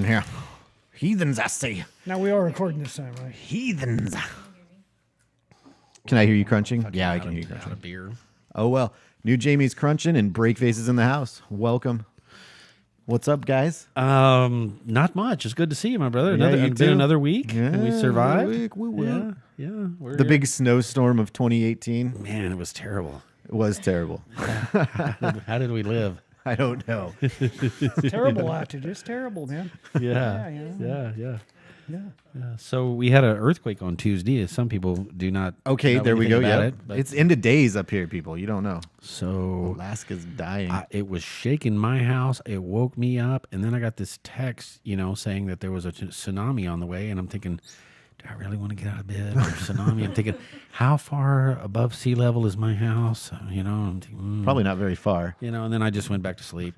in here. Heathens, I say. Now we are recording this time, right? Heathens. Can I hear you crunching? Yeah, I can hear you crunching. A beer. Oh, well. New Jamie's crunching and Breakface is in the house. Welcome. What's up, guys? Not much. It's good to see you, my brother. It's been another week. Yeah, we survived. Yeah. We're The big snowstorm of 2018. man, it was terrible. It was terrible. How did we live? I don't know. It's terrible out there. Just terrible, man. Yeah. So we had an earthquake on Tuesday. Some people do not. Okay, know there we go. anything about Yeah, it, but- it's into days up here, people. You don't know. So Alaska's dying. it was shaking my house. It woke me up, and then I got this text, saying that there was a tsunami on the way, and I'm thinking, do I really want to get out of bed or tsunami? I'm thinking, how far above sea level is my house? I'm thinking, Probably not very far. and then I just went back to sleep.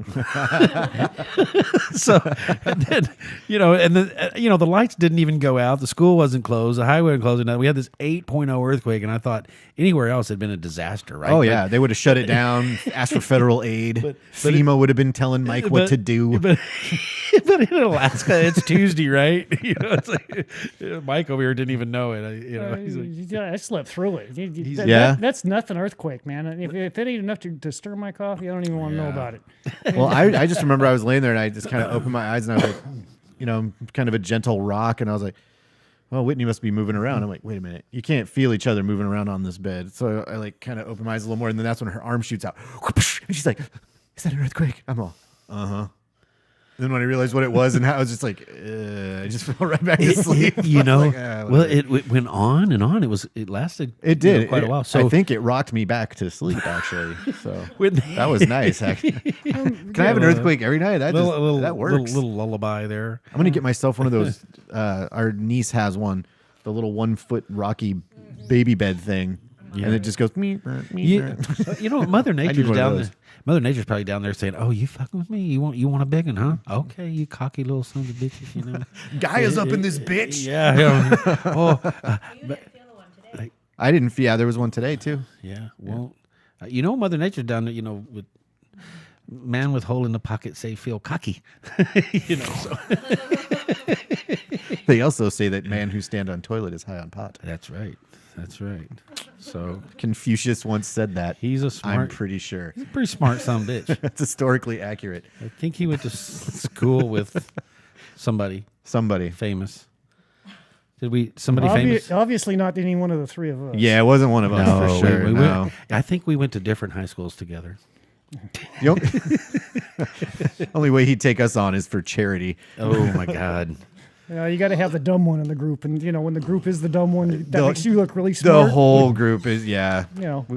So, and then, the lights didn't even go out. The school wasn't closed. The highway wasn't closed. We had this 8.0 earthquake, and I thought anywer else had been a disaster, right? Oh, yeah. They would have shut it down, asked for federal aid. FEMA would have been telling Mike what to do. But in Alaska, it's Tuesday, right? It's like, Mike over here didn't even know it. He's like, I slept through it. That's nothing earthquake, man. If it ain't enough to stir my coffee, I don't even want to know about it. Well, I just remember I was laying there and I just kind of opened my eyes and I was like, kind of a gentle rock. And I was like, well, Whitney must be moving around. I'm like, wait a minute. You can't feel each other moving around on this bed. So I kind of opened my eyes a little more. And then that's when her arm shoots out. And she's like, is that an earthquake? I'm all, uh-huh. Then when I realized what it was and how, I was just like, I just fell right back to sleep. It went on and on. It lasted. It did quite a while. So I think it rocked me back to sleep. Actually, so that was nice. Actually. Can I have an earthquake every night? That works. Little lullaby there. I'm gonna get myself one of those. Our niece has one, the little 1 foot rocky baby bed thing, and it just goes me. Mother Nature's down there. Mother Nature's probably down there saying, "Oh, you fucking with me? You want a big one, huh? Okay, you cocky little sons of bitches, Gaia's up in this bitch. Yeah. I didn't feel. Yeah, there was one today too. Yeah. Well, Mother Nature's down there. With man with hole in the pocket say feel cocky. So. They also say that man who stand on toilet is high on pot. That's right. So Confucius once said that. He's a smart. I'm pretty sure. He's a pretty smart son of a bitch. That's historically accurate. I think he went to school with somebody famous. Famous? Obviously not any one of the three of us. Yeah, it wasn't one of us for sure. No. I think we went to different high schools together. Only way he'd take us on is for charity. Oh my God. You got to have the dumb one in the group, and when the group is the dumb one, that makes you look really smart. The whole group is, yeah.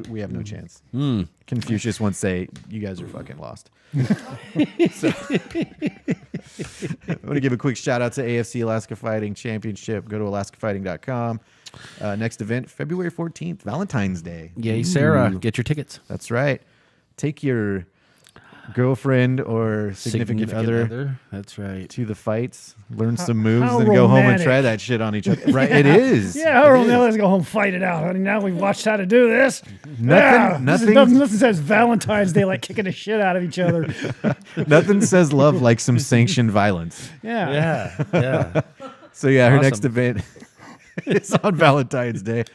We have no chance. Mm. Confucius once say, "You guys are fucking lost." So, I want to give a quick shout out to AFC Alaska Fighting Championship. Go to alaskafighting.com. Next event, February 14th, Valentine's Day. Yay, Sarah! Get your tickets. That's right. Take your girlfriend or significant other. That's right. To the fights, learn some moves, how then go home and romantic. try that shit on each other. Right? It is. Yeah, let's go home and fight it out, honey. Now we've watched how to do this. Nothing says Valentine's Day like kicking the shit out of each other. Nothing says love like some sanctioned violence. Yeah. So her Awesome. next event is on Valentine's Day.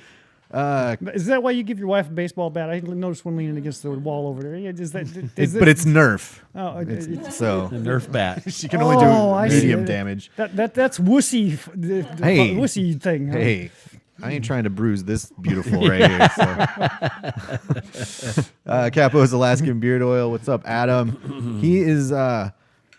Is that why you give your wife a baseball bat? I noticed one leaning against the wall over there. But it's Nerf. Oh, So The Nerf bat. she can only do medium damage. That's wussy. Hey. Wussy thing. Huh? Hey, I ain't trying to bruise this beautiful right here. So. Capo's Alaskan Beard Oil. What's up, Adam? He is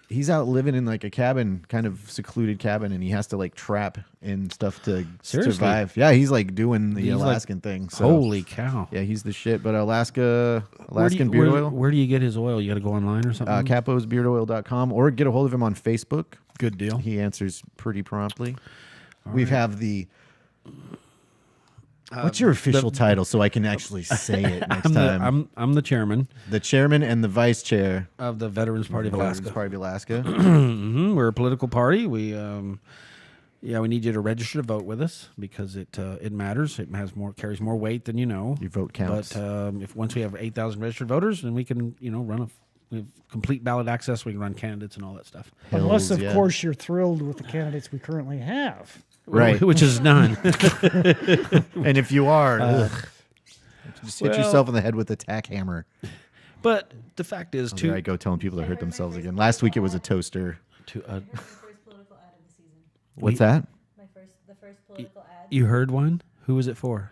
he's out living in like a cabin, kind of secluded cabin, and he has to like trap and stuff to survive. Yeah, he's like doing the Alaskan thing. So. Holy cow! Yeah, he's the shit. But Alaskan Beard Oil. Where do you get his oil? You got to go online or something. Caposbeardoil.com or get a hold of him on Facebook. Good deal. He answers pretty promptly. We have the. What's your official title so I can actually say it next time? I'm the chairman. The chairman and the vice chair of the Veterans Party of Alaska. Party of Alaska. Mm-hmm. We're a political party. We need you to register to vote with us because it matters. It carries more weight than you know. Your vote counts. But if once we have 8,000 registered voters, then we can run a We have complete ballot access. We can run candidates and all that stuff. Unless, Hells of yeah. course, you're thrilled with the candidates we currently have. Right. Which is none. And if you are, just hit well- yourself in the head with a tack hammer. But the fact is, There I go telling people to hurt themselves again. Last week it was a toaster. to My first political ad of the season. What's that? The first political ad. you heard one? Who was it for?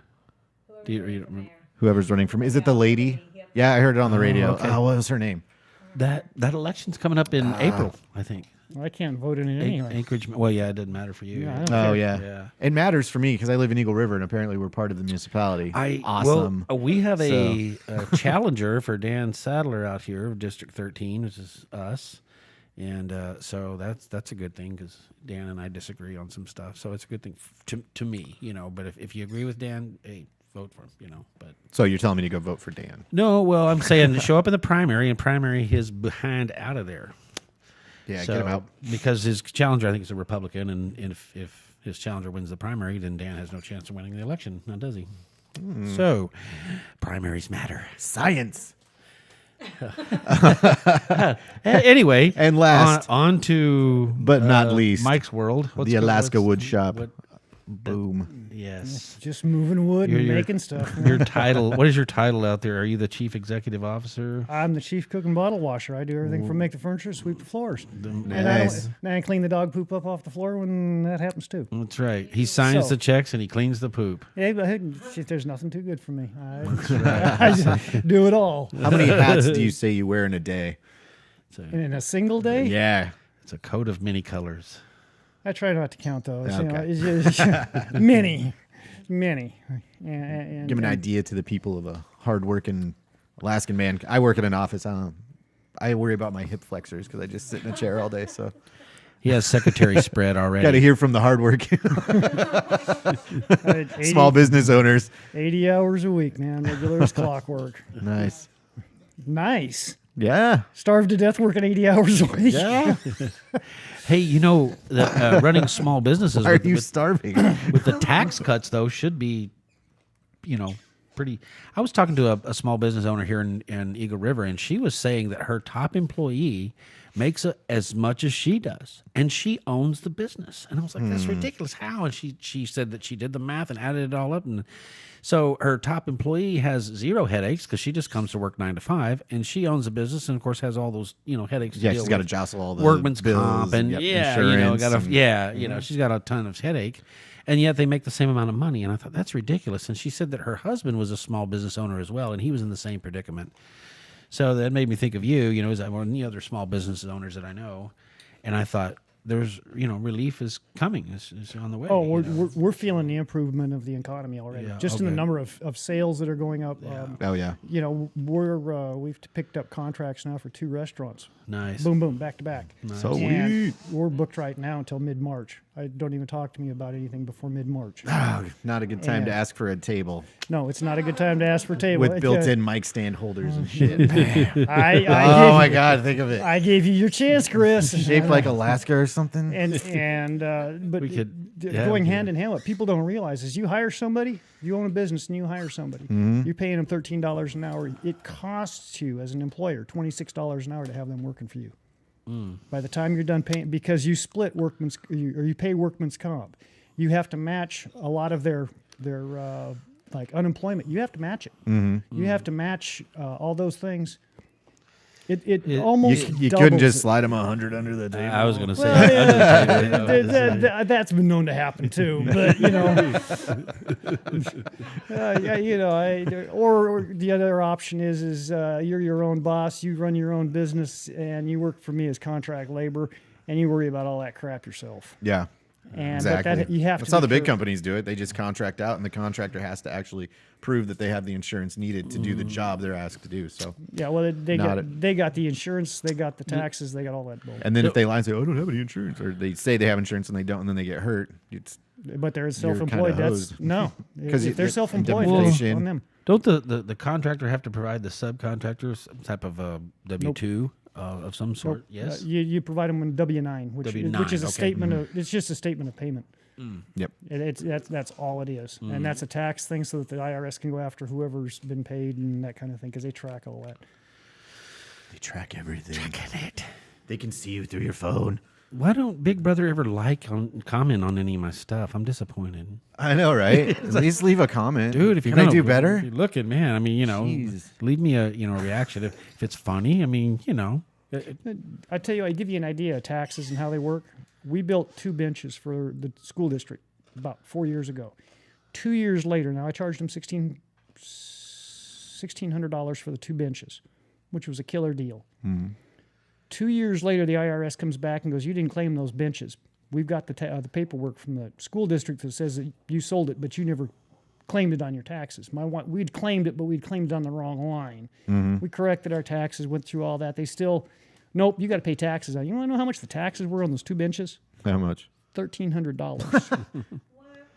Whoever's Do you- running you for don't remember? mayor. Whoever's running for me. Is it the lady? Yeah, I heard it on the radio. okay. What was her name? That election's coming up in April, I think. Well, I can't vote in it anyway. Anchorage. Well, yeah, it doesn't matter for you. Yeah, I don't Oh care. yeah. Yeah. It matters for me because I live in Eagle River and apparently we're part of the municipality. Awesome. Well, we have a challenger for Dan Sadler out here of District 13, which is us, and so that's a good thing because Dan and I disagree on some stuff. So it's a good thing to me, But if you agree with Dan, hey, vote for him, But So you're telling me to go vote for Dan? no, well, I'm saying show up in the primary and primary his behind out of there. Yeah, So, get him out. because his challenger, I think, is a Republican, and if his challenger wins the primary, then Dan has no chance of winning the election, now does he? So, primaries matter. Science. Anyway, And last, on to but not least, Mike's world. What's the Alaska what's- Woodshop. what- Boom. yes. Just moving wood and Your- making stuff. man. Your title. What is your title out there? Are you the chief executive officer? I'm the chief cook and bottle washer. I do everything from make the furniture, sweep the floors, Nice. and I clean the dog poop up off the floor when that happens too. That's right. He signs So- the checks and he cleans the poop. Yeah, but hey, shit, there's nothing too good for me. I just do it all. How many hats do you say you wear in a day? And in a single day, Yeah. It's a coat of many colors. I try not to count those. Okay. It's just, many. And, Give an idea to the people of a hardworking Alaskan man. I work in an office. I worry about my hip flexors because I just sit in a chair all day. So He has secretary spread already. got to hear from the hardworking and 80, small business owners. 80 hours a week, man. Regular as clockwork. Nice. Nice. Yeah. Starved to death working 80 hours a week. Yeah. Hey, running small businesses Why are with, you with, starving? with the tax cuts, though, should be, pretty. I was talking to a small business owner here in Eagle River, and she was saying that her top employee makes as much as she does, and she owns the business. And I was like, that's ridiculous. How? And she said that she did the math and added it all up, and so her top employee has zero headaches because she just comes to work 9 to 5, and she owns the business, and of course has all those headaches. Yeah, to deal she's got to with. jostle all the Workman's bills comp and yep, insurance, insurance and- she's got a ton of headache, and yet they make the same amount of money. And I thought that's ridiculous. And she said that her husband was a small business owner as well, and he was in the same predicament. So that made me think of you, as one of the other small business owners that I know, and I thought there's relief is coming, is on the way. Oh, we're feeling the improvement of the economy already. Yeah, Just in the okay. number of sales that are going up. Oh, yeah. We've picked up contracts now for 2 restaurants. Nice. Boom, boom, back to back. So And sweet. we're booked right now until mid-March. I don't even talk to me about anything before mid-March. Not a good time to Yeah. ask for a table No, it's not a good time to ask for table. with built-in mic stand holders and shit. I Oh, my God. Think of it. gave you your chance, Chris. Shaped like Alaska or something. But We could- going yeah. hand in hand, what people don't realize is you hire somebody, you own a business and you hire somebody, you're paying them $13 an hour. It costs you as an employer $26 an hour to have them working for you. By the time you're done paying, because you split you pay workman's comp, you have to match a lot of their like unemployment. You have to match it. You have to match all those things. It almost You doubles couldn't just it. slide them 100 under the table. I was going to say. That's been known to happen too, but or the other option is you're your own boss, you run your own business, and you work for me as contract labor, and you worry about all that crap yourself. Yeah. And but Exactly. you have That's to. how the make big sure- companies do it. They just contract out, and the contractor has to actually prove that they have the insurance needed to do the job they're asked to do. So, Yeah, well, they Not got it. they got the insurance, they got the taxes, they got all that bull. and then if they lie and say, "Oh, I don't have any insurance," or they say they have insurance and they don't, and then they get hurt, it's But they're You're self-employed. kinda That's hosed. no. 'Cause If they're it- self-employed, indemnification. that's on them. Don't the contractor have to provide the subcontractor some type of a W-2 of some sort? Yes. You provide them with W-9, which W-9, is a okay. statement of. It's just a statement of payment. yep. That's all it is, and that's a tax thing, so that the IRS can go after whoever's been paid and that kind of thing, because they track all that. They track everything. Tracking it. They can see you through your phone. Why don't Big Brother ever comment on any of my stuff? I'm disappointed. I know, right? At least leave a comment. Dude, if you're Can I gonna do better? if you're looking, man. I mean, Jeez. leave me a reaction if it's funny. I mean, I tell you, I give you an idea of taxes and how they work. We built 2 benches for the school district about 4 years ago. 2 years later, now I charged them $1,600 for the 2 benches, which was a killer deal. 2 years later, the IRS comes back and goes, "You didn't claim those benches. We've got the paperwork from the school district that says that you sold it, but you never claimed it on your taxes." We'd claimed it, but we'd claimed it on the wrong line. We corrected our taxes, went through all that. They still, nope, you got to pay taxes on it. You want to know how much the taxes were on those 2 benches? How much? $1,300.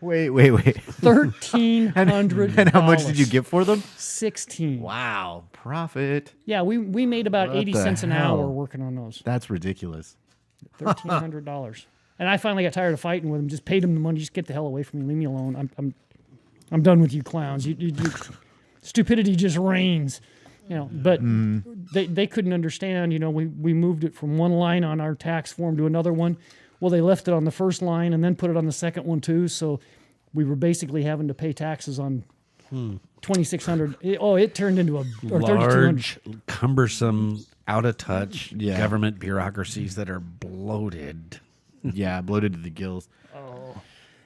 Wait. $1,300. And how much did you get for them? 16. Wow. Profit. Yeah, we made about What 80 the cents an hell? hour working on those. That's ridiculous. $1,300. And I finally got tired of fighting with them. Just paid them the money. Just get the hell away from me. Leave me alone. I'm done with you clowns. You stupidity just reigns. But they couldn't understand. We moved it from one line on our tax form to another one. Well, they left it on the first line and then put it on the second one too. So we were basically having to pay taxes on $2,600. It turned into a large, cumbersome, out of touch Yeah. government bureaucracies that are bloated. Yeah, bloated to the gills.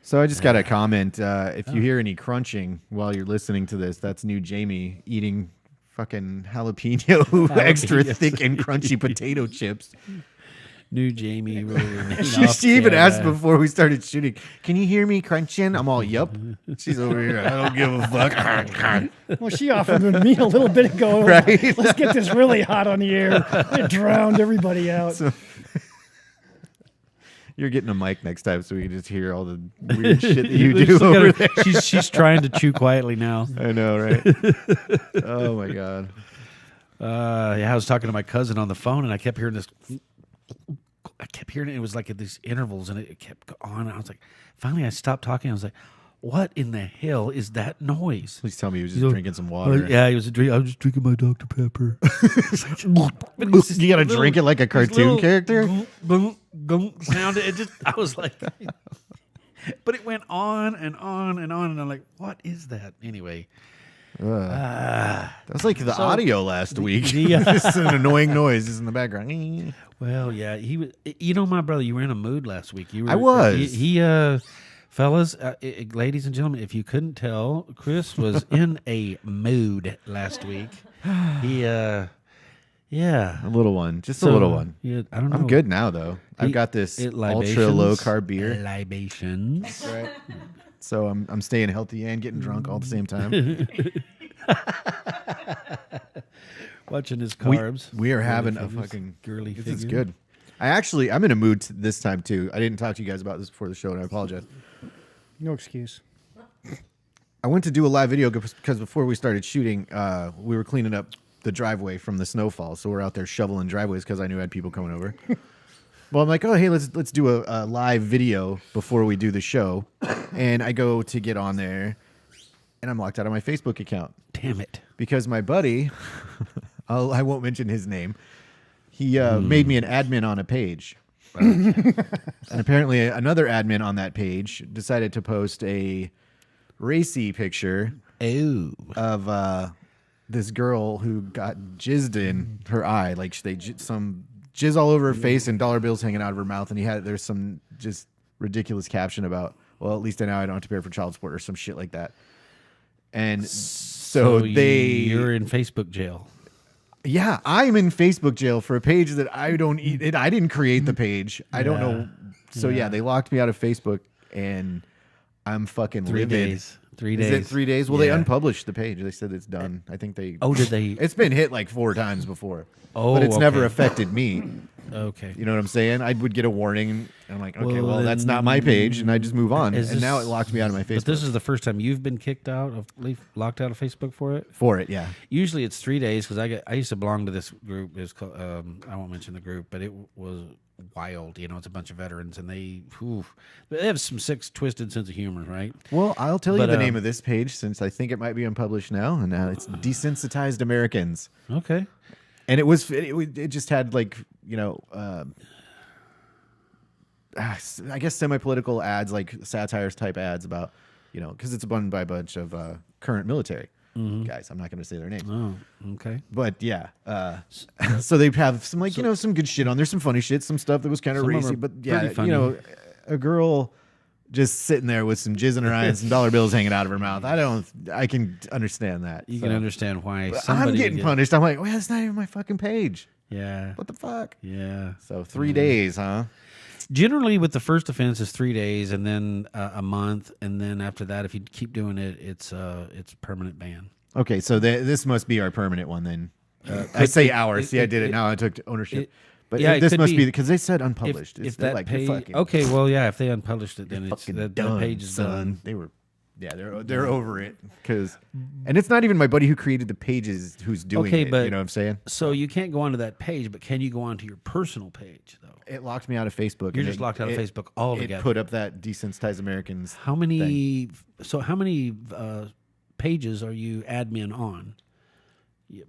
So I just got a comment. If you hear any crunching while you're listening to this, that's new Jamie eating fucking jalapeno extra thick and crunchy potato chips. New Jamie. She even asked before we started shooting, "Can you hear me crunching?" I'm all, "Yup." She's over here, "I don't give a fuck." Well, she offered me a little bit ago. Right? Let's get this really hot on the air. It drowned everybody out. So- You're getting a mic next time so we can just hear all the weird shit that you do over there. She's trying to chew quietly now. I know, right? Oh, my God. I was talking to my cousin on the phone, and I kept hearing this. I kept hearing it. It was like at these intervals, and it kept on. I was like, finally, I stopped talking. I was like, "What in the hell is that noise?" Please tell me he was just drinking some water. Yeah, he was I was just drinking my Dr. Pepper. You got to drink it like a cartoon character? Sound. I was like, but it went on and on and on, and I'm like, what is that? Anyway. That was like the audio last week. the- Just an annoying noise just in the background. Well, yeah, he was. My brother, you were in a mood last week. You were. I was. Fellas, ladies and gentlemen, if you couldn't tell, Chris was in a mood last week. Yeah. A little one. Just a little one. Yeah, I don't know. I'm good now, though. I've got this ultra low carb beer. Libations. Right. So I'm staying healthy and getting drunk all at the same time. Watching his carbs. We are having a figures, fucking girly This figure. is good. I'm in a mood this time too. I didn't talk to you guys about this before the show, and I apologize. No excuse. I went to do a live video because before we started shooting, we were cleaning up the driveway from the snowfall. So we're out there shoveling driveways because I knew I had people coming over. Well, I'm like, oh, hey, let's do a live video before we do the show. And I go to get on there, and I'm locked out of my Facebook account. Damn it. Because my buddy, I won't mention his name, he made me an admin on a page. And apparently another admin on that page decided to post a racy picture of this girl who got jizzed in her eye. Like some jizz all over her face and dollar bills hanging out of her mouth. And there's some just ridiculous caption about, well, at least now I don't have to pay for child support or some shit like that. And so you're in Facebook jail. Yeah, I'm in Facebook jail for a page that I don't eat. I didn't create the page. I don't know. So yeah, they locked me out of Facebook, and I'm fucking 3 livid. days. 3 days. Is it 3 days? Well, Yeah. they unpublished the page. They said it's done. I think they. Oh, did they? It's been hit like 4 times before. Oh, but it's never okay. affected me. Okay. You know what I'm saying? I would get a warning, and I'm like, okay, Well, well, that's not my page, and I just move on. And now it locked me out of my Facebook. But this is the first time you've been locked out of Facebook for it? For it, yeah. Usually it's 3 days because I used to belong to this group. It's called, I won't mention the group, but it was wild. You know, it's a bunch of veterans, and they have some sick, twisted sense of humor, right? Well, I'll tell you But, the name of this page since I think it might be unpublished now, and it's Desensitized Americans. Okay. And it just had like, I guess semi-political ads, like satires type ads about, because it's run by a bunch of current military guys. I'm not going to say their names. Oh, okay. But yeah, so they have some like some good shit on there, some funny shit, some stuff that was kind of Some of them racy. are But yeah, pretty funny. a girl just sitting there with some jizz in her eye and some dollar bills hanging out of her mouth. I can understand that. You can understand why But somebody I'm getting would get- punished. I'm like, well, that's not even my fucking page. Yeah. What the fuck? Yeah. So 3 days, huh? Generally, with the first offense is 3 days, and then a month, and then after that, if you keep doing it, it's permanent ban. Okay, so this must be our permanent one then. I say ours. See, I did it now. I took ownership. But yeah, it this could must be- be because they said unpublished. If They're that like, you're page, fucking, okay, well, yeah, if they unpublished it, then you're it's fucking that done, page is son. done. They were, they're over it and it's not even my buddy who created the pages who's doing Okay, it. but You know what I'm saying? So you can't go onto that page, but can you go onto your personal page though? It locked me out of Facebook. You're and just locked out of Facebook It altogether. put up that desensitized Americans. How many? So how many pages are you admin on?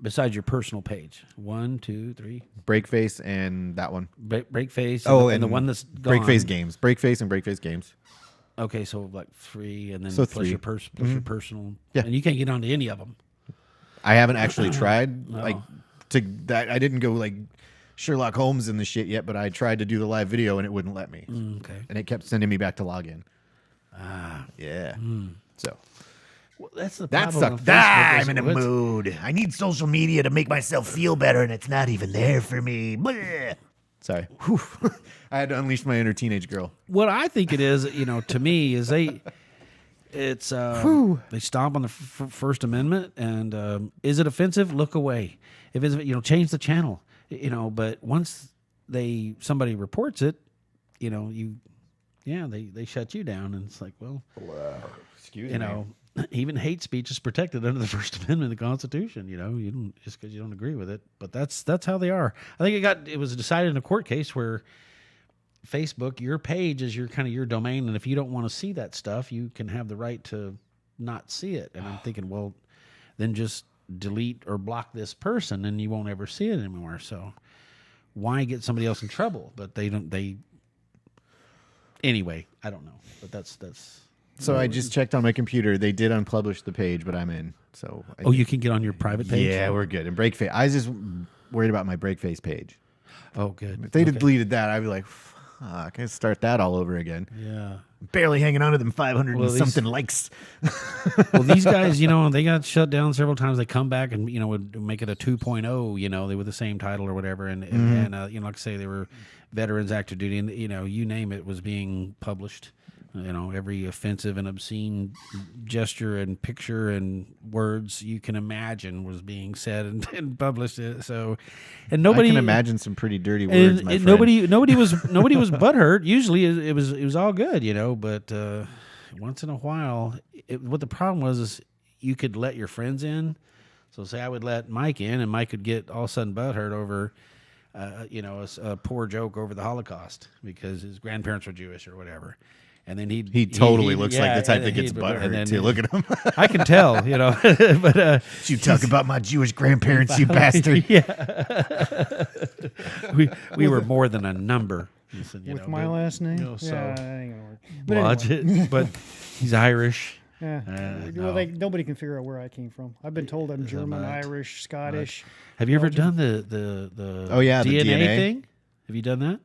Besides your personal page, 1, 2, 3. Breakface and that one. Breakface. Oh, and the one that's gone. Breakface games. Breakface and Breakface games. Okay, so like 3, and then So plus 3. your plus your personal. Yeah. And you can't get onto any of them. I haven't actually tried No. like to that. I didn't go like Sherlock Holmes in the shit yet, but I tried to do the live video and it wouldn't let me. Okay. And it kept sending me back to login. Yeah. So Well, that's the that problem sucked. with Facebook I'm is in a what's- mood. I need social media to make myself feel better, and it's not even there for me. Bleh. Sorry. Whew. I had to unleash my inner teenage girl. What I think it is, to me, is they stomp on the First Amendment, and is it offensive? Look away. If it's change the channel. But once somebody reports it, they shut you down, and it's like, well, Excuse me. even hate speech is protected under the First Amendment of the Constitution. You don't just because you don't agree with it, but that's how they are. I think it was decided in a court case where Facebook, your page is your domain, and if you don't want to see that stuff, you can have the right to not see it. And I'm thinking, well, then just delete or block this person, and you won't ever see it anymore. So why get somebody else in trouble? But they don't. Anyway, I don't know, but that's. So I just checked on my computer. They did unpublish the page, but I'm in. So You can get on your private page. yeah, we're good. And Breakface. I was just worried about my Breakface page. Oh, good. If they deleted that, I'd be like, fuck, I start that all over again. Yeah. Barely hanging on to them 500 Well, and something likes. Well, these guys, they got shut down several times. They come back and would make it a 2.0. They were the same title or whatever, and like I say, they were veterans active duty, and you name it was being published. Every offensive and obscene gesture and picture and words you can imagine was being said and published. So, and nobody I can imagine some pretty dirty words. My friend. nobody was butthurt. Usually it was all good, but once in a while, what the problem was is you could let your friends in. So say I would let Mike in, and Mike could get all of a sudden butthurt over, a poor joke over the Holocaust because his grandparents were Jewish or whatever. And then he totally looks like the type that gets and butthurt then- too. Look at him. I can tell, but You talk about my Jewish grandparents, you bastard. yeah, we were more than a number. Listen, With my last name? so Yeah, that ain't gonna work. But watch anyway. it. But he's Irish. Yeah. no. Nobody can figure out where I came from. I've been told I'm German, right. Irish, Scottish. Have you ever done the Oh, yeah, the DNA DNA. thing? Have you done that?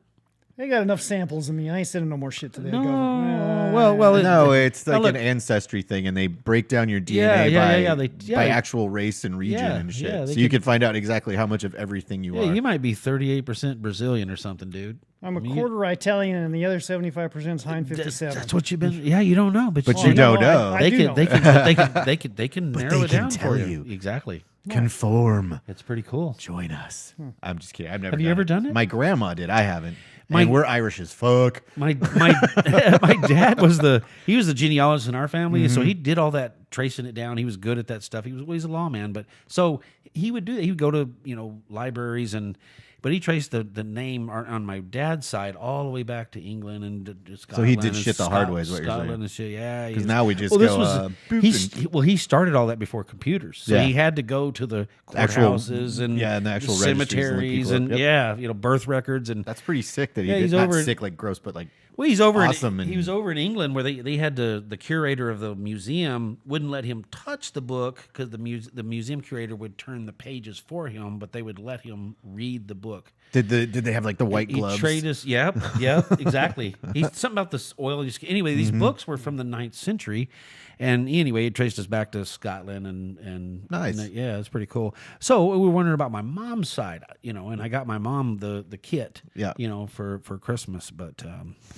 They got enough samples of me. I ain't sending no more shit to the No. government. Well, No, it's like Now look- an ancestry thing, and they break down your DNA Yeah, by actual race and region Yeah, and shit. yeah, So they you could- can find out exactly how much of everything you are. you might be 38% Brazilian or something, dude. I'm a I mean, quarter Italian, and the other 75% is Hein 57. That's what you've been. Yeah, you don't know, but But you you don't know. I They do can, know. they can But narrow they it can down tell for you. Exactly. Conform. It's pretty cool. Join us. I'm just kidding. I've never. Have you ever done it? My grandma did. I haven't. My- And we're Irish as fuck. My my dad was the genealogist in our family, so he did all that tracing it down. He was good at that stuff. He's a lawman, but so he would do that. He would go to libraries and But he traced the name on my dad's side all the way back to England and to Scotland. So he did and shit the hard way, is what you're Scotland saying. and shit. Yeah, Because he's- now we just well, this go. was Boop he started all that before computers, so Yeah. he had to go to the Actual- courthouses and and the actual registries and look cemeteries people up. and Yep. yeah, birth records and That's pretty sick that he Yeah, did. he's Not over in- sick, like gross, but like well, he's over. Awesome He and- was over in England where they had the curator of the museum wouldn't let him touch the book because the museum curator would turn the pages for him, but they would let him read the book. did they have like the white He gloves? trade us. Yep, exactly. He's something about this oil. Anyway, these books were from the 9th century, and anyway, it traced us back to Scotland and Nice. and, yeah, it's pretty cool. So we were wondering about my mom's side, and I got my mom the kit, Yeah. for Christmas, but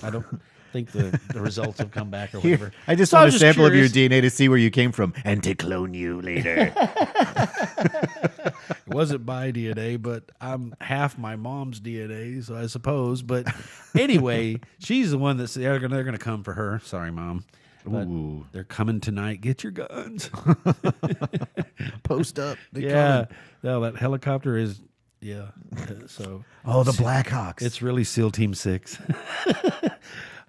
I don't think the results have come back or Here, whatever. I just So want was a sample of your curious. DNA to see where you came from and to clone you later. It wasn't my DNA, but I'm half my mom's DNA, so I suppose. But anyway, she's the one that's they're gonna come for her. Sorry, Mom. But Ooh. they're coming tonight. Get your guns. Post up. They Yeah. coming. No, that helicopter is so Oh, the Blackhawks. it's really SEAL Team 6.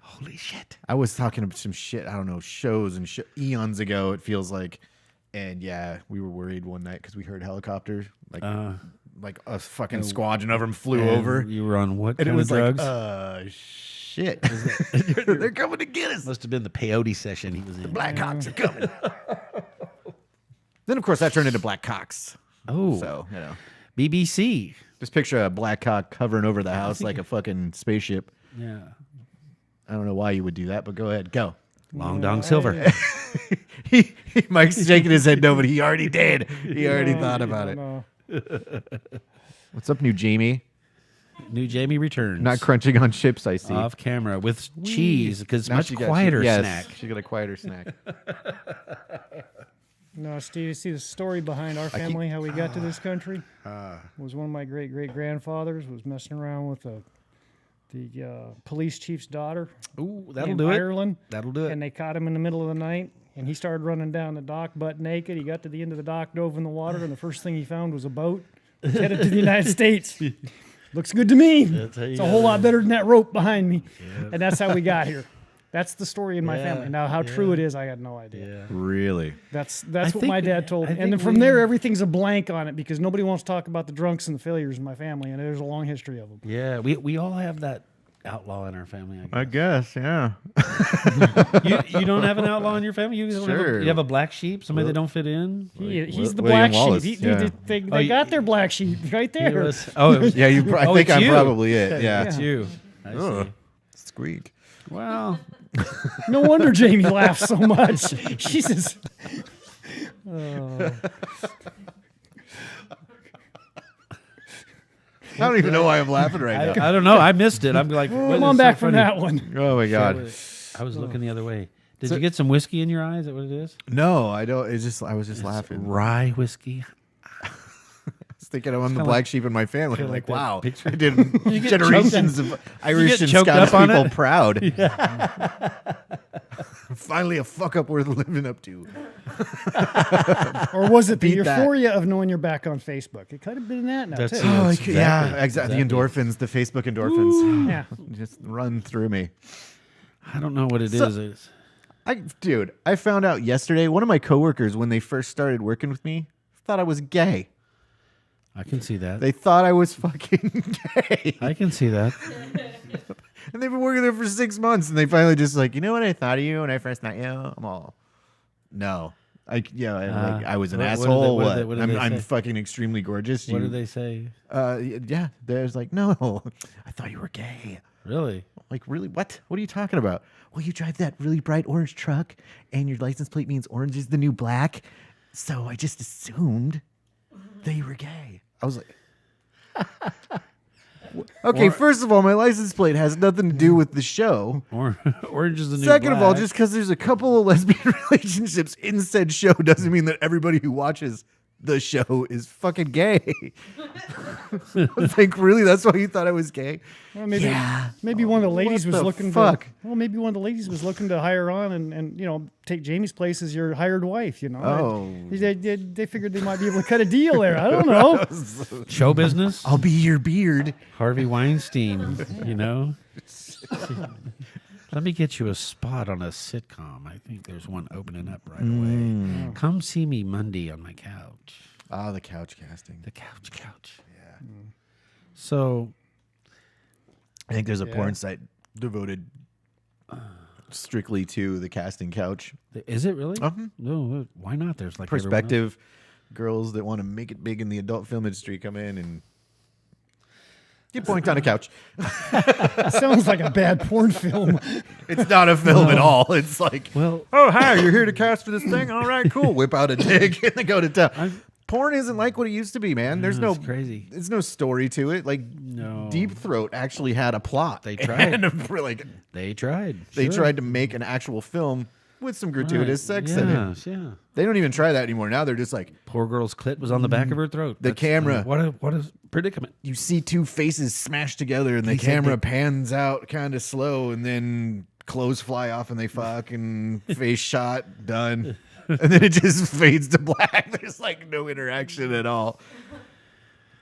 Holy shit. I was talking about some shit. I don't know, shows and eons ago. It feels like, and yeah, we were worried one night because we heard helicopters, like a fucking squadron of them flew And over, You were on what and it kind was of drugs? like, shit, they're coming to get us. Must have been the peyote session he was in. Blackhawks are coming. Then of course that turned into Blackhawks. Oh, So you know, BBC. just picture a Blackhawk hovering over the house like a fucking spaceship. Yeah. I don't know why you would do that, but go ahead, go. Long Dong Silver. Mike's shaking his head no, but he already did. He already thought about it. No. What's up, new Jamie? New Jamie returns. Not crunching on chips, I see. Off camera with cheese because it's Now much she got- quieter yes, snack. She got a quieter snack. No, Steve, you see the story behind our family, how we got to this country? Was one of my great-great-grandfathers was messing around with the police chief's daughter Ooh, that'll in do it. Ireland. That'll do it. And they caught him in the middle of the night, and he started running down the dock butt naked. He got to the end of the dock, dove in the water, and the first thing he found was a boat headed to the United States. Looks good to me. That's how you It's a got whole it. lot better than that rope behind me. And that's how we got here. That's the story in my Yeah, family. Now, how true it is, I got no idea. Yeah. Really? That's I what my think- dad told I me. And then think from we- there, everything's a blank on it because nobody wants to talk about the drunks and the failures in my family, and there's a long history of them. Yeah, we all have that outlaw in our family. I guess, yeah. You don't have an outlaw in your family? You don't Sure. you have a black sheep, somebody that don't fit in? He's the William black Wallace, sheep. yeah. They got their black sheep right He there. was- oh, it was- Yeah, I Oh, think it's I'm you. probably it. Yeah. It's you. I Ugh. see. Squeak. Well, No wonder Jamie laughs so much. Jesus. I don't even know why I'm laughing right now. I don't know. I missed it. I'm like, Come on back from that one. Oh my god. I was looking the other way. Did you get some whiskey in your eyes? Is that what it is? No, I don't. It's just I was just laughing. Rye whiskey. I was thinking I'm the kinda black sheep in my family. kinda Like, like that wow, picture. I did generations of Irish and choked Scottish up on people it? proud. Finally, a fuck up worth living up to. Or was it the Beat that. euphoria of knowing you're back on Facebook? It could have been that now, That's too. it. Oh, Exactly. yeah, exactly. The endorphins, the Facebook endorphins, Yeah. just run through me. I don't know what it is. Dude, I found out yesterday. One of my coworkers, when they first started working with me, thought I was gay. I can see that. They thought I was fucking gay. I can see that. And they've been working there for 6 months, and they finally just like, you know what I thought of you when I first met you? I'm all, no. I was an what did they- asshole. what What? did they I'm say? fucking extremely gorgeous. What You- did they say? Yeah, there's like, no, I thought you were gay. Really? Like, really? What? What are you talking about? Well, you drive that really bright orange truck, and your license plate means orange is the new black. So I just assumed that you were gay. I was like, okay, first of all, my license plate has nothing to do with the show. Orange is the new Second of all, black. just because there's a couple of lesbian relationships in said show doesn't mean that everybody who watches the show is fucking gay. I was like, really? That's why you thought I was gay? Well, maybe one of the ladies was the looking fuck? maybe one of the ladies was looking to hire on and take Jamie's place as your hired wife. Oh. They figured they might be able to cut a deal there. I don't know. Show business. I'll be your beard. Harvey Weinstein. Let me get you a spot on a sitcom. I think there's one opening up right away. Come see me Monday on my couch. Ah, the couch casting. The couch. Yeah. So, I think there's a porn site devoted strictly to the casting couch. is it really? Uh-huh. No, why not? There's like Perspective girls that want to make it big in the adult film industry come in and get points on a couch. Sounds like a bad porn film. It's not a film at all. It's like, Well, oh, hi, you're here to cast for this thing? All right, cool. Whip out a dick and then go to town. Porn isn't like what it used to be, man. There's no it's crazy. There's no story to it. Like No. Deep Throat actually had a plot. They tried. And like They tried. they Sure. tried to make an actual film with some gratuitous sex in it. Yes, yeah. They don't even try that anymore. Now they're just like, Poor girl's clit was on the back of her throat. The camera. What a predicament. you see two faces smashed together and the He said camera that- pans out kind of slow and then clothes fly off and they fuck and face shot, done. And then it just fades to black. There's like no interaction at all.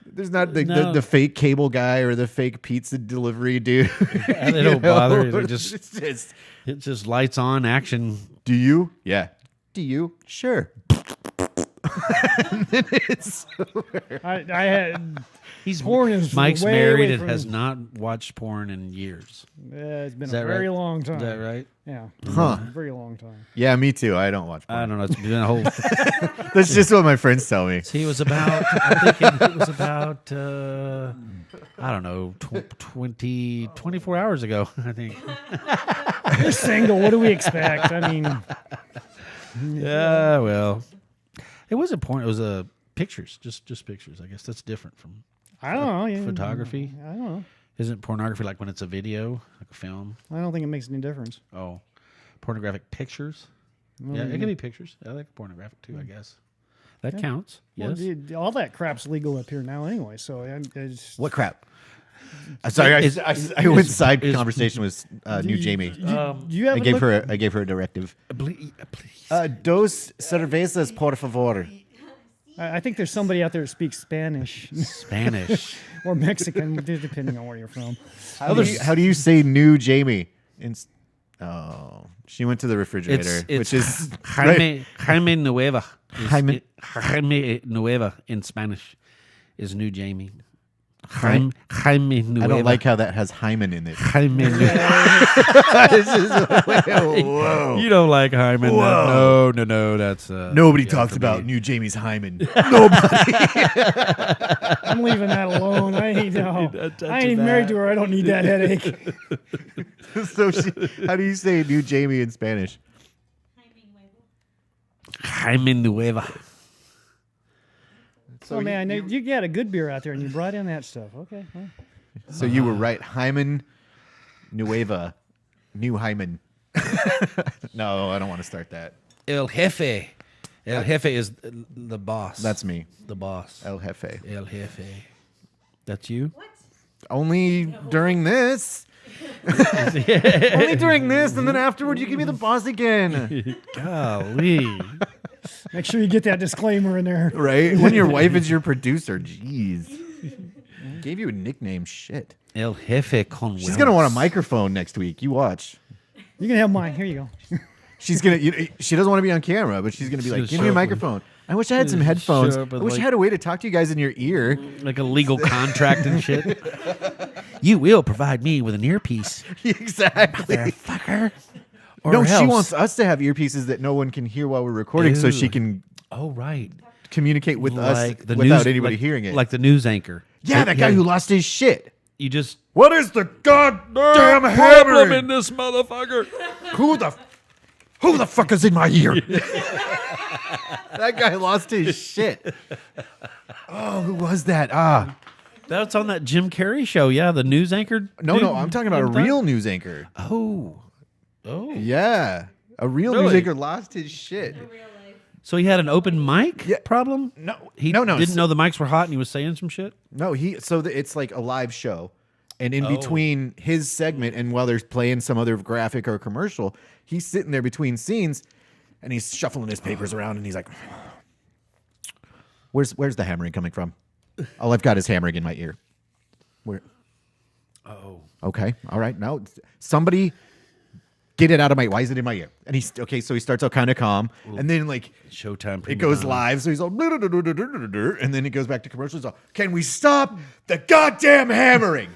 There's not the fake cable guy or the fake pizza delivery dude. And they don't bother. They just It's just, it just lights on action. do you? Yeah. Do you? Sure. And then it's I had He's porn is Mike's way married away and from has him. not watched porn in years. It's been Is a that very right? long time. Is that right? Yeah. Huh. Very long time. Yeah, me too. I don't watch porn. I don't know. It's been a whole. That's just what my friends tell me. See, it was about. I'm thinking it was about. I don't know, 24 hours ago. I think. You're single. What do we expect? I mean, Yeah, well, it wasn't porn. It was pictures, just pictures. I guess that's different from I don't know. Yeah, photography. I don't know. Isn't pornography like when it's a video, like a film? I don't think it makes any difference. Oh, pornographic pictures. Yeah, it can be pictures. I like pornographic too. I guess that counts. Well, Yes. dude, all that crap's legal up here now anyway. So it's, What crap? Sorry, I went side conversation with new Jamie. do you have I gave her a directive. Please. Dos cervezas, por favor. I think there's somebody out there that speaks Spanish Spanish. or Mexican, depending on where you're from. How do you say new Jamie? She went to the refrigerator, It's which is Jaime Nueva. Jaime- Jaime Nueva in Spanish is new Jamie. Jaime Nueva. I don't like how that has hymen in it. Jaime Nueva. Whoa. You don't like Hyman. Whoa. No. That's Nobody yeah, talks for about me. new Jamie's hymen. I'm leaving that alone. I ain't even married to her. I don't need that headache. So how do you say new Jamie in Spanish? Jaime Nueva. Oh man, you got a good beer out there, and you brought in that stuff. Okay. Well. So you were right. Hymen Nueva. New hymen. No, I don't want to start that. El Jefe. El Jefe is the boss. That's me. The boss. El Jefe. El Jefe. That's you? What? Only during this. Only during this, and then afterward you give me the boss again. Golly. Make sure you get that disclaimer in there. Right? When your wife is your producer. Jeez. Gave you a nickname. Shit. El Jefe con She's going to want a microphone next week. You watch. You can have mine. Here you go. She's going to, she doesn't want to be on camera, but she's going to be like, She's give me a sharp. microphone. I wish I had some headphones. I sharp with, wish like- I had a way to talk to you guys in your ear. Like a legal contract and shit. You will provide me with an earpiece. Exactly. Fucker. Or No, she else- wants us to have earpieces that no one can hear while we're recording so she Ew. can Oh, right. communicate with us Like the without news, anybody like- hearing it. Like the news anchor. yeah, that guy who lost his shit. You just... What is the goddamn problem hammer? in this motherfucker. Who the fuck is in my ear? That guy lost his shit. Oh, who was that? That's on that Jim Carrey show. Yeah, the news anchor. No, dude. I'm talking about a real news anchor. Oh. Yeah. A real news Really? anchor lost his shit. In real life. So he had an open mic problem? No, He no. didn't know the mics were hot and he was saying some shit? No, it's like a live show. And in between his segment and while they're playing some other graphic or commercial, he's sitting there between scenes and he's shuffling his papers around and he's like, Where's the hammering coming from? All I've got is hammering in my ear. Where? Oh. Okay. All right. Now somebody get it out of my. Why is it in my ear? And he's okay. So he starts out kind of calm, and then like Showtime. it goes live. So he's all, and then it goes back to commercials. All, can we stop the goddamn hammering?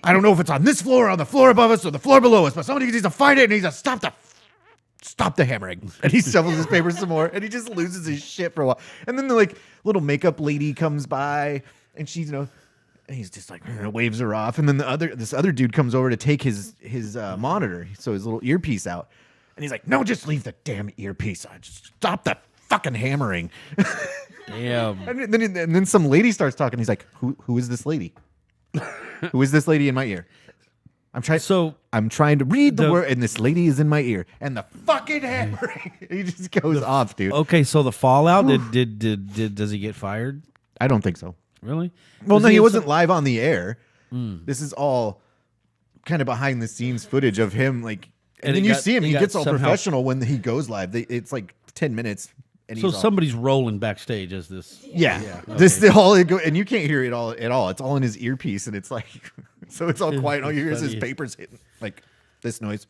I don't know if it's on this floor, or on the floor above us, or the floor below us, but somebody needs to find it and needs to stop the hammering. And he shovels his papers some more, and he just loses his shit for a while. And then the like little makeup lady comes by, and she's and he's just like waves her off. And then this other dude comes over to take his monitor, so his little earpiece out, and he's like, "No, just leave the damn earpiece on. Just stop the fucking hammering." Damn. And then some lady starts talking. He's like, "Who is this lady? Who is this lady in my ear?" I'm trying to read the word, and this lady is in my ear, and the fucking hammering. He just goes off, dude. Okay, so the fallout does he get fired? I don't think so. Really? Well, no, he wasn't live on the air. This is all kind of behind the scenes footage of him, like, and then you see him. He gets all professional when he goes live. It's like 10 minutes. And so somebody's rolling backstage as this. Yeah. This the whole and you can't hear it all at all. It's all in his earpiece, and it's like, so it's all quiet. All you hear is his papers hitting, like this noise.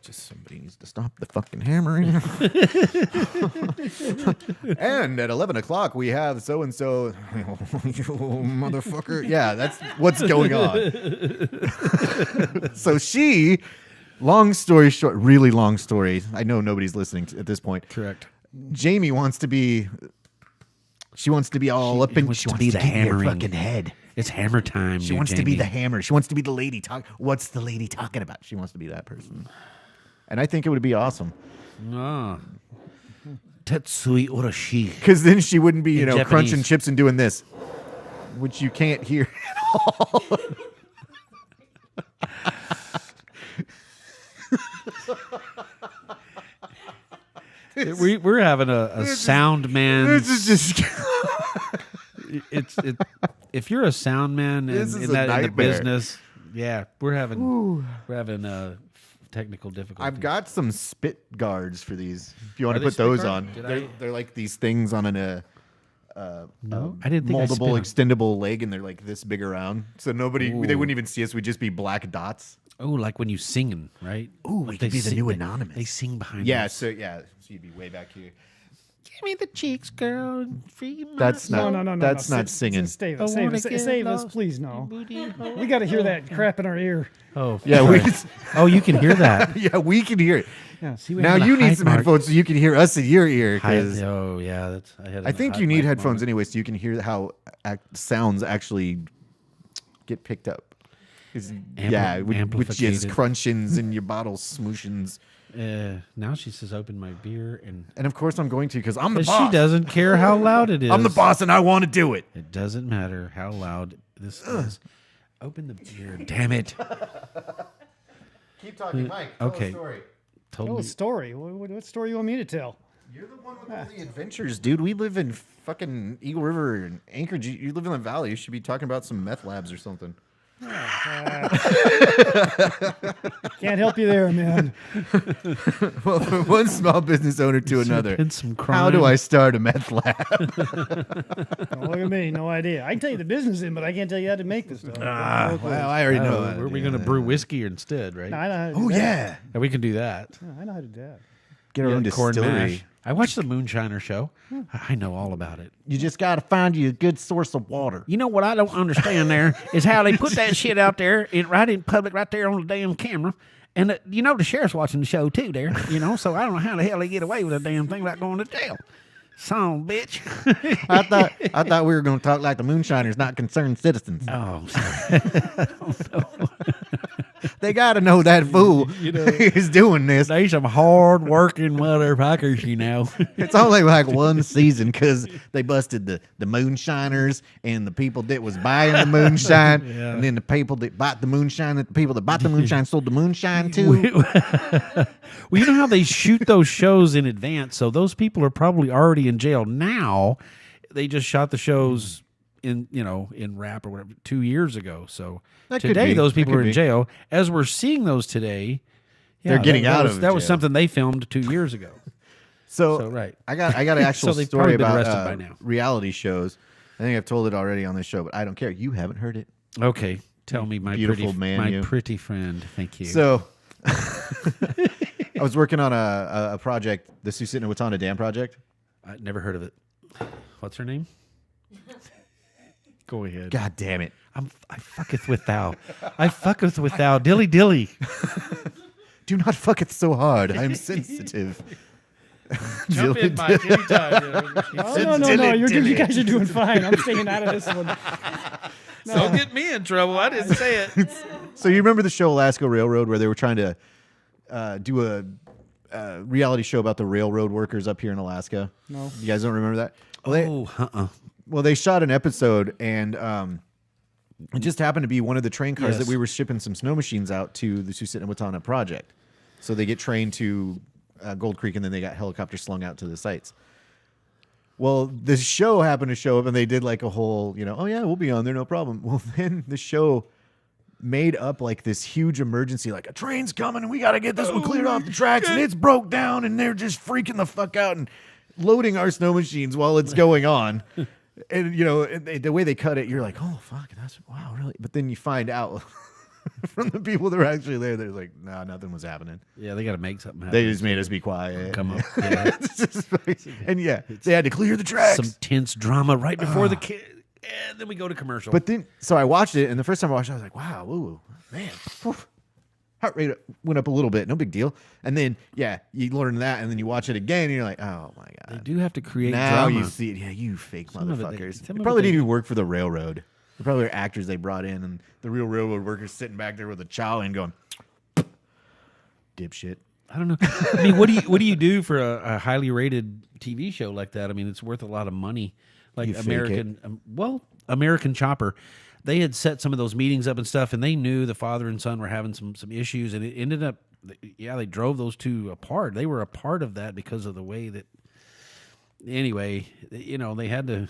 Just somebody needs to stop the fucking hammering. And at 11 o'clock, we have so and so. Motherfucker. Yeah, that's what's going on. So long story short, really long story. I know nobody's listening at this point. Correct. Jamie wants to be. She wants to be all up in. She wants be to the get in your hammering. fucking head. It's hammer time. She wants to be the hammer. She wants to be the lady talk. What's the lady talking about? She wants to be that person. And I think it would be awesome. Ah. Tetsui Oroshi. Because then she wouldn't be, In crunching Japanese. chips and doing this, which you can't hear at all. We're having a sound man. This is just. If you're a sound man This in is the a nightmare. business, yeah, we're having technical difficulties. I've got some spit guards for these. If you want Are to they put those spit on, guard? they're like these things on No, I didn't think I spit moldable, on- extendable leg, and they're like this big around. So they wouldn't even see us. We'd just be black dots. Oh, like when you singing, right? Ooh, we Like could be the new they- Anonymous. They sing behind. Yeah, us. so you'd be way back here. Give me the cheeks, girl. Free my That's not. soul. No. That's not singing. Save I us, wanna get save us, lost please. No, Booty hole. we got to hear that crap in our ear. Oh, Yeah, sorry. we. Oh, you can hear that. Yeah, we can hear it. See, we Now have a you need height some mark. headphones so you can hear us in your ear. 'Cause Oh, yeah, that's. I think you need headphones anyway, so you can hear how sounds actually get picked up. 'Cause, yeah, which is amplificated. crunchings and your bottle smooshings. Now she says, "Open my beer," and And of course I'm going to because I'm the she boss. doesn't care how loud it is. I'm the boss and I want to do it. It doesn't matter how loud this is. Open the beer, damn it! Keep talking, Mike. okay. story. Told Tell me. a story. What story you want me to tell? You're the one with all the adventures, dude. We live in fucking Eagle River and Anchorage. You live in the valley. You should be talking about some meth labs or something. Can't help you there, man. Well, from one small business owner to another. been some How do crime. I start a meth lab? Don't look at me. No idea. I can tell you the business in, but I can't tell you how to make this stuff. Well, I already know. Were we going to brew whiskey instead, right? No, I know how to do Oh that. yeah, Yeah, we can do that. I know how to do that. get our own Corn distillery. mash. I watched the Moonshiner show. I know all about it. You just got to find you a good source of water. You know what I don't understand there is how they put that shit out there right in public, right there on the damn camera. And the sheriff's watching the show too there, so I don't know how the hell they get away with a damn thing without going to jail. Son, bitch. I thought we were going to talk like the moonshiners, not concerned citizens. Oh, sorry. They got to know that fool is doing this. They some hard-working motherfuckers, you know. It's only like one season because they busted the moonshiners and the people that was buying the moonshine, Yeah. and then the people that bought the moonshine, that the people that bought the moonshine sold the moonshine to. Well, you know how they shoot those shows in advance, so those people are probably already in jail now. They just shot the shows in rap or whatever 2 years ago. So That could today be. those That people could are in be. jail. As we're seeing those today, They're getting out of that was jail. something they filmed 2 years ago. So right. I got an actual So they've story probably been about arrested by now. reality shows. I think I've told it already on this show, but I don't care. You haven't heard it. Okay, tell me, my Beautiful man, you. pretty friend. Thank you. So I was working on a project, the Susitna-Watana Dam project. I never heard of it. What's her name? Go ahead. God damn it. I fucketh with thou. I fucketh with thou. Dilly dilly. Do not fuck it so hard. I'm sensitive. Jump in, Mike, anytime. Oh, no. You guys are doing fine. I'm staying out of this one. Don't get me in trouble. I didn't say it. So you remember the show Alaska Railroad where they were trying to do a reality show about the railroad workers up here in Alaska? No. You guys don't remember that? Well, Oh, they shot an episode, and it just happened to be one of the train cars Yes. that we were shipping some snow machines out to the Susitna-Watana project. So they get trained to Gold Creek, and then they got helicopters slung out to the sites. Well, this show happened to show up, and they did like a whole, oh yeah, we'll be on there, no problem. Well, then the show made up like this huge emergency, like a train's coming, and we got to get this one cleared off the tracks, and it's broke down, and they're just freaking the fuck out and loading our snow machines while it's going on. And the way they cut it, you're like, oh fuck, that's wow, really. But then you find out from the people that were actually there, they're like, nah, nothing was happening. yeah, they got to make something happen. They just made us be quiet. Come up. Yeah. And yeah, they had to clear the tracks. Some tense drama right before the kid. And then we go to commercial. But then, so I watched it, and the first time I watched it, I was like, wow, ooh, man. Whew. Heart rate went up a little bit, no big deal. And then, yeah, you learn that, and then you watch it again, and you're like, oh my they god. do have to create Now drama. you see it. Yeah, you fake Some of it motherfuckers. some They of probably it they- didn't even work for the railroad. They probably were actors they brought in, and the real railroad workers sitting back there with a chow and going, dipshit. I don't know. I mean, what do you do for a highly rated TV show like that? I mean, it's worth a lot of money. Like You fake American, American Chopper, they had set some of those meetings up and stuff, and they knew the father and son were having some issues, and it ended up, they drove those two apart. They were a part of that because of the way that. Anyway, they had to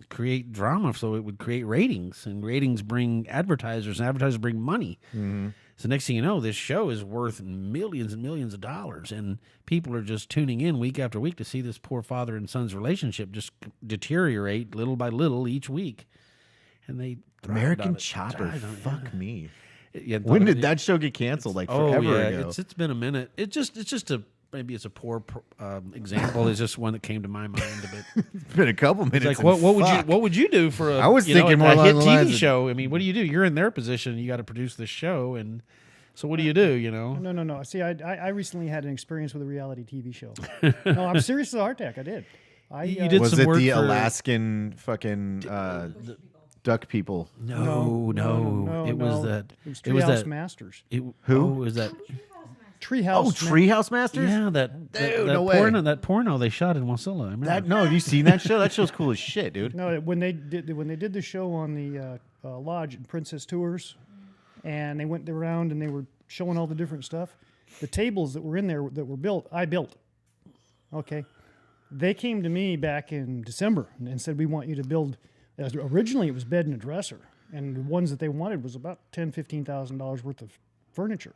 create drama so it would create ratings, and ratings bring advertisers, and advertisers bring money. Mm-hmm. So next thing you know, this show is worth millions and millions of dollars, and people are just tuning in week after week to see this poor father and son's relationship just deteriorate little by little each week. And they American Chopper, thrived on it. fuck me. Yeah, When did that show get canceled? Like forever ago. It's been a minute. It's just maybe it's a poor example. It's just one that came to my mind. But It's been a couple minutes. it's like, and what would you do for a? I was thinking a more along hit the TV lines of- show. I mean, what do you do? You're in their position. You got to produce this show, and so what do you do? No. See, I recently had an experience with a reality TV show. No, I'm serious as a heart attack. I did. You did was some it work the for- Alaskan fucking duck people? No. It was that. It was It was Treehouse that. Masters. Who? Oh, was that? Treehouse. Oh, Treehouse Masters? Yeah, that no way. porno they shot in Wasilla. I remember. Have you seen that show? That show's cool as shit, dude. No, when they did the show on the lodge and Princess Tours, and they went around and they were showing all the different stuff. The tables that were in there that were built, I built. Okay, they came to me back in December and said, we want you to build. Originally, it was bed and a dresser, and the ones that they wanted was about $10,000-$15,000 worth of furniture.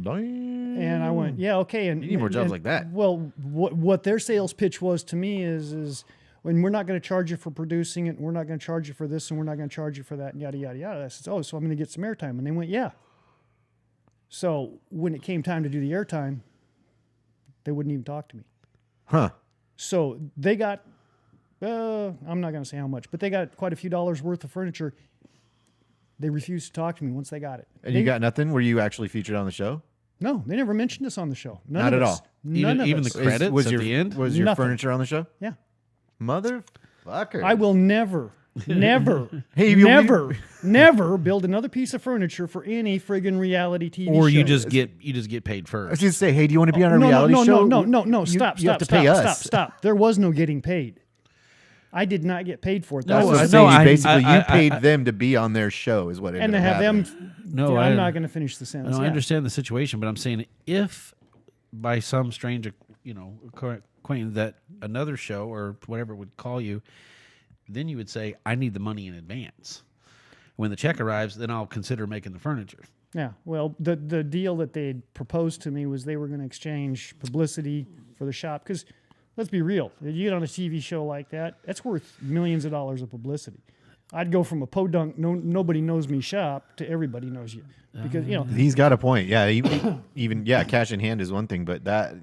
And I went, yeah, okay. And You need more jobs like that. Well, what their sales pitch was to me is when we're not going to charge you for producing it, and we're not going to charge you for this, and we're not going to charge you for that, and yada yada yada. I said, oh, so I'm going to get some airtime, and they went, yeah. So when it came time to do the airtime, they wouldn't even talk to me. Huh. So they got, I'm not going to say how much, but they got quite a few dollars worth of furniture. They refused to talk to me once they got it. And you got nothing? Were you actually featured on the show? No, they never mentioned us on the show. None Not of at us. all. None of Even us. the credits was at your the end? Was your Nothing. furniture on the show? Yeah. Motherfucker. I will never, never, Hey, you- never build another piece of furniture for any friggin' reality TV show. Or you just get paid I was first. going to say, hey, do you want to be on a no, reality no, show? no. You- Stop, you have stop, to stop, pay us. stop. There was no getting paid. I did not get paid for it. That's No, what I'm no, saying. I- Basically, I- you paid them to be on their show, is what it and to ended up have happening. them. No, Yeah, I- I'm not going to finish the sentence. No, I Yeah. understand the situation, but I'm saying if by some strange, acquaintance that another show or whatever would call you, then you would say, I need the money in advance. When the check arrives, then I'll consider making the furniture. Yeah, well, the deal that they proposed to me was they were going to exchange publicity for the shop. Because let's be real, you get on a TV show like that, that's worth millions of dollars of publicity. I'd go from a podunk, nobody knows me shop to everybody knows you. Because, He's got a point. Yeah, even cash in hand is one thing, but that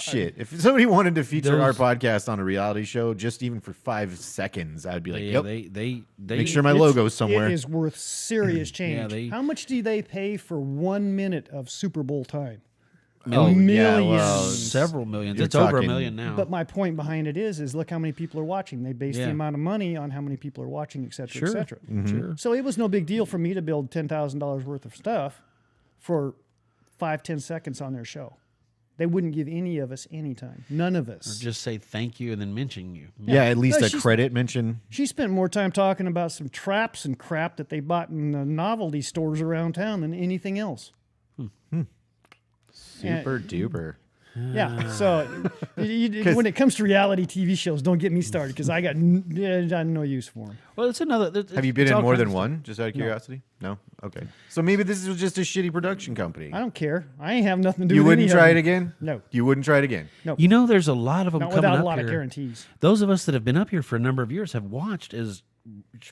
shit. If somebody wanted to feature our podcast on a reality show, just even for 5 seconds, I'd be like, Yeah, yep. they Make sure my logo's somewhere. It is worth serious change. they- How much do they pay for 1 minute of Super Bowl time? Oh, yeah, Millions. well, several millions. You're It's over talking- $1 million now. But my point behind it is look how many people are watching. They base the Yeah. amount of money on how many people are watching, et cetera, et cetera. Sure. So it was no big deal for me to build $10,000 worth of stuff for 5-10 seconds on their show. They wouldn't give any of us any time. None of us. Just say thank you and then mention you. Yeah, at least No, a she's- credit mention. She spent more time talking about some traps and crap that they bought in the novelty stores around town than anything else. Super duper. Yeah. So when it comes to reality TV shows, don't get me started because I got no use for them. Well, it's another. Have you been it's in all more kinds than of one? Just out of curiosity? No? Okay. So maybe this is just a shitty production company. I don't care. I ain't have nothing to do You with wouldn't any try of it them. again? No. You wouldn't try it again? No. You know, there's a lot of them Not coming without up a lot here. of guarantees. Those of us that have been up here for a number of years have watched as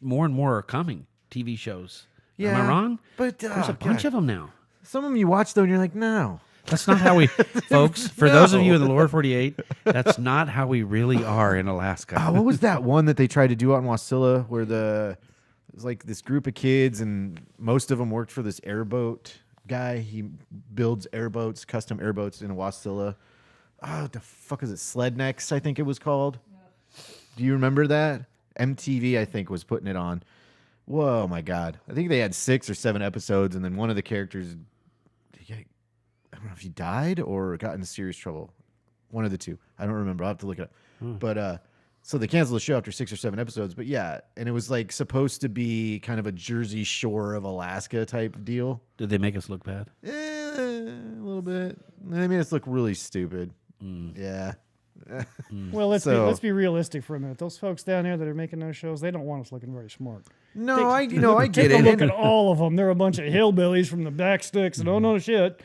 more and more are coming TV shows. Am I wrong? But There's a bunch of them now. Some of them you watch though, and you're like, no. That's not how we, folks. For those of you in the lower 48, that's not how we really are in Alaska. What was that one that they tried to do out in Wasilla where it was like this group of kids and most of them worked for this airboat guy. He builds airboats, custom airboats in Wasilla. Oh, the fuck is it? Slednex, I think it was called. Do you remember that? MTV, I think, was putting it on. Whoa, my God. I think they had 6 or 7 episodes, and then one of the characters, I don't know if he died or got into serious trouble. One of the two. I don't remember. I'll have to look it up. But so they canceled the show after 6 or 7 episodes. But yeah, and it was like supposed to be kind of a Jersey Shore of Alaska type deal. Did they make us look bad? A little bit. They made us look really stupid. Yeah. Well, let's So- be realistic for a minute. Those folks down there that are making those shows, they don't want us looking very smart. No, I get Take a it. look And- at all of them. They're a bunch of hillbillies from the back sticks and oh no shit.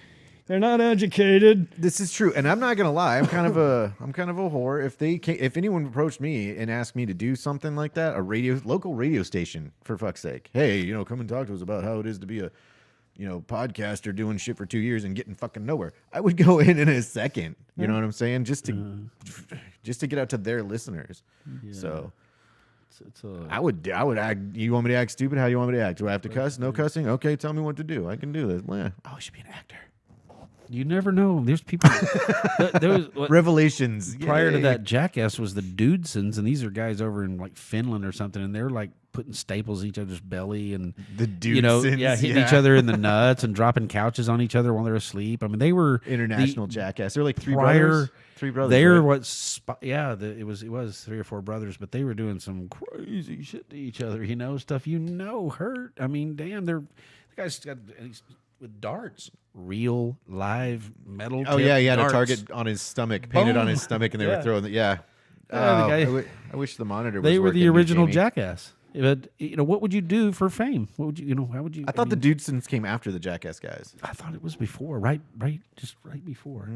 They're not educated. This is true, and I'm not gonna lie. I'm kind of a whore. If anyone approached me and asked me to do something like that, local radio station, for fuck's sake, hey, come and talk to us about how it is to be a, podcaster doing shit for 2 years and getting fucking nowhere. I would go in a second. You know what I'm saying? Just to get out to their listeners. So. I would act. You want me to act stupid? How do you want me to act? Do I have to cuss? No cussing? Okay, tell me what to do. I can do this. Oh, I should be an actor. You never know. There's people. there was Revelations. prior to Yay. that. Jackass was the Dudesons, and these are guys over in like Finland or something, and they're like putting staples in each other's belly and The hitting each other in the nuts and dropping couches on each other while they're asleep. I mean, they were International Jackass. They're like three prior- brothers. Three brothers. They're right? it was 3 or 4 brothers, but they were doing some crazy shit to each other. Stuff hurt. I mean, damn, the guys got with darts, real live metal. Oh tip yeah, he had darts. a target on his stomach, painted on his stomach, and they were throwing the Yeah, the Oh, guy- I wish the monitor was They were the working, original Jamie. Jackass. But what would you do for fame? What would you how would you? I thought the Dudesons came after the Jackass guys. I thought it was before, right before.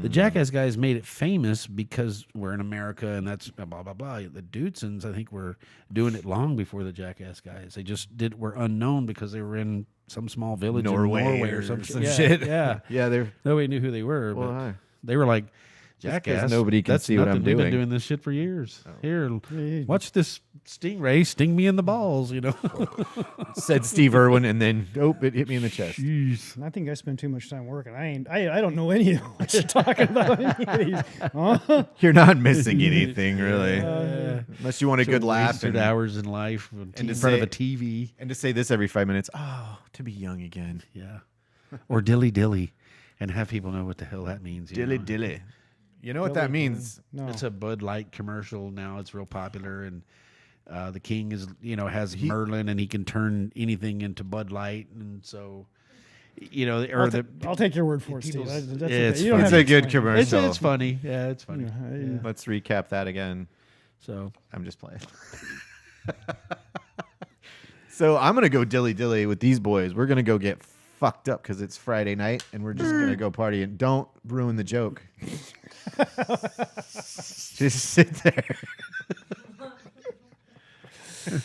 The Jackass guys made it famous because we're in America and that's blah blah blah. The Dudesons, I think, were doing it long before the Jackass guys. They just were unknown because they were in some small village in Norway or some shit. shit. Yeah, Yeah, they're nobody knew who they were. Well, but hi. they were like Jackass. nobody can That's see what I'm nothing. We've been doing. doing this shit for years. Here, Yeah. watch this stingray sting me in the balls. Said Steve Irwin, and then it hit me in the chest. Jeez. I think I spend too much time working. I don't know any of what you're talking about. Any of these. You're not missing anything, really, unless you want a good laugh Wasted and, hours in life in to front of say- a TV. and to say this every 5 minutes. Oh, to be young again. Yeah. Or dilly dilly, and have people know what the hell that means. you know? dilly. You know what that means? No. It's a Bud Light commercial now. It's real popular, and the king is has Merlin, and he can turn anything into Bud Light, and so I'll take your word for it, Steve. people's- That's it's okay. You don't It's have a to good explain it. commercial. it's funny. Yeah, it's funny. Yeah. Let's recap that again. So I'm just playing. So I'm gonna go dilly with these boys. We're gonna go get fucked up because it's Friday night, and we're just gonna go party. And don't ruin the joke. Just sit there.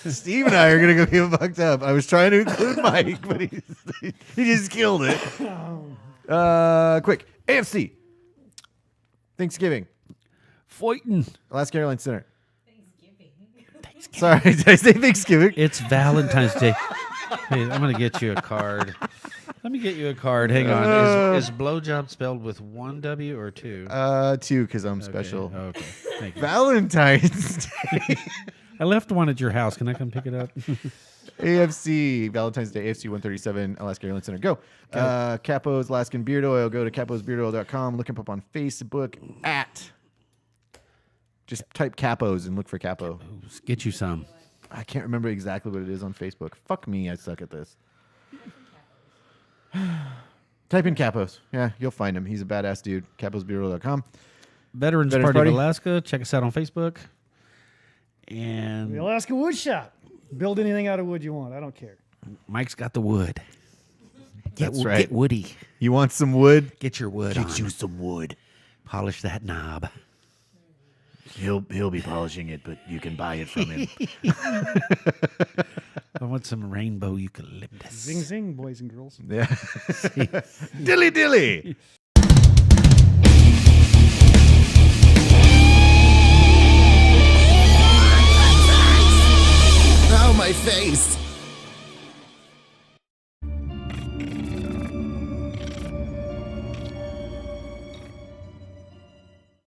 Steve and I are gonna go get fucked up. I was trying to include Mike, but he just killed it. Quick, AFC. Thanksgiving. fighting. Alaska Airlines Center. Thanksgiving. Sorry, did I say Thanksgiving? It's Valentine's Day. Hey, I'm gonna get you a card. Let me get you a card. Hang on. Is blowjob spelled with one W or two? 2 because I'm special. Okay. Thank you. Valentine's Day. I left one at your house. Can I come pick it up? AFC, Valentine's Day, AFC 137, Alaska Airlines Center. Go. Capo's Alaskan Beard Oil. Go to caposbeardoil.com. Look him up on Facebook at. Just type Capos and look for Capo. Let's get you some. I can't remember exactly what it is on Facebook. Fuck me, I suck at this. Type in Capos. Yeah, you'll find him. He's a badass dude. Caposbeardoil.com. Veterans Veterans Party Party. of Alaska. Check us out on Facebook. And The Alaska Woodshop. Build anything out of wood you want. I don't care. Mike's got the wood. That's right. Get woody. You want some wood? Get your wood on. some wood. Polish that knob. He'll be polishing it, but you can buy it from him. I want some rainbow eucalyptus. Zing zing, boys and girls. Yeah. Dilly.